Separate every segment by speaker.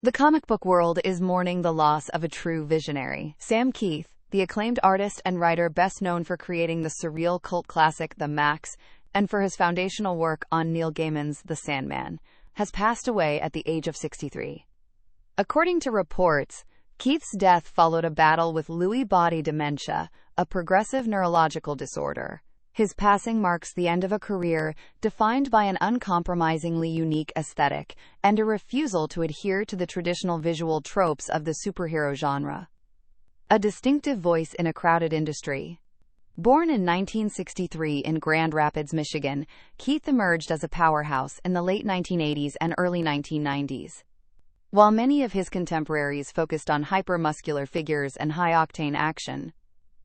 Speaker 1: The comic book world is mourning the loss of a true visionary. Sam Kieth, the acclaimed artist and writer best known for creating the surreal cult classic The Maxx and for his foundational work on Neil Gaiman's The Sandman, has passed away at the age of 63. According to reports, Kieth's death followed a battle with Lewy body dementia, a progressive neurological disorder. His passing marks the end of a career defined by an uncompromisingly unique aesthetic and a refusal to adhere to the traditional visual tropes of the superhero genre. A distinctive voice in a crowded industry. Born in 1963 in Grand Rapids, Michigan, Kieth emerged as a powerhouse in the late 1980s and early 1990s. While many of his contemporaries focused on hyper-muscular figures and high-octane action,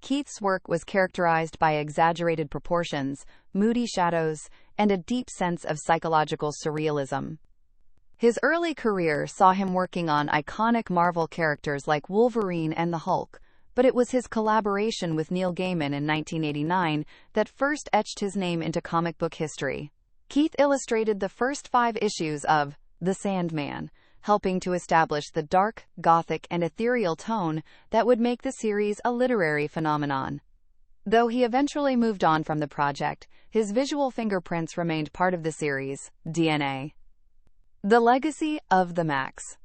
Speaker 1: Kieth's work was characterized by exaggerated proportions, moody shadows, and a deep sense of psychological surrealism. His early career saw him working on iconic Marvel characters like Wolverine and the Hulk, but it was his collaboration with Neil Gaiman in 1989 that first etched his name into comic book history. Kieth illustrated the first 5 issues of The Sandman, helping to establish the dark, gothic, and ethereal tone that would make the series a literary phenomenon. Though he eventually moved on from the project, his visual fingerprints remained part of the series' DNA. The legacy of the Maxx.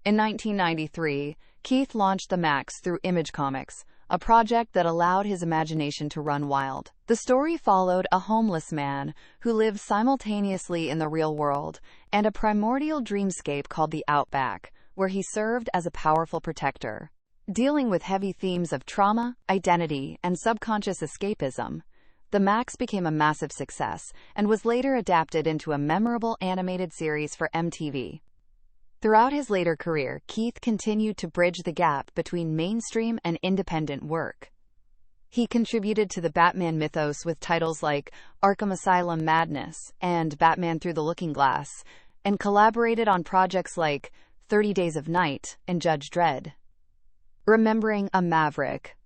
Speaker 1: In 1993, Kieth launched the Maxx through Image Comics, a project that allowed his imagination to run wild. The story followed a homeless man who lived simultaneously in the real world and a primordial dreamscape called the Outback, where he served as a powerful protector. Dealing with heavy themes of trauma, identity, and subconscious escapism, the Maxx became a massive success and was later adapted into a memorable animated series for MTV. Throughout his later career, Kieth continued to bridge the gap between mainstream and independent work. He contributed to the Batman mythos with titles like Arkham Asylum Madness and Batman Through the Looking Glass, and collaborated on projects like 30 Days of Night and Judge Dredd. Remembering a Maverick.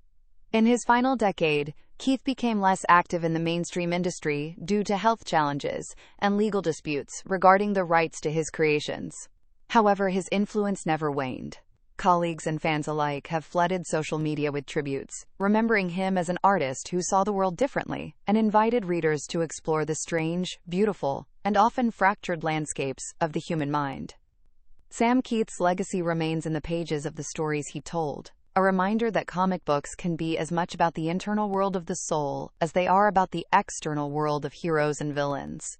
Speaker 1: In his final decade, Kieth became less active in the mainstream industry due to health challenges and legal disputes regarding the rights to his creations. However, his influence never waned. Colleagues and fans alike have flooded social media with tributes, remembering him as an artist who saw the world differently and invited readers to explore the strange, beautiful, and often fractured landscapes of the human mind. Sam Kieth's legacy remains in the pages of the stories he told, a reminder that comic books can be as much about the internal world of the soul as they are about the external world of heroes and villains.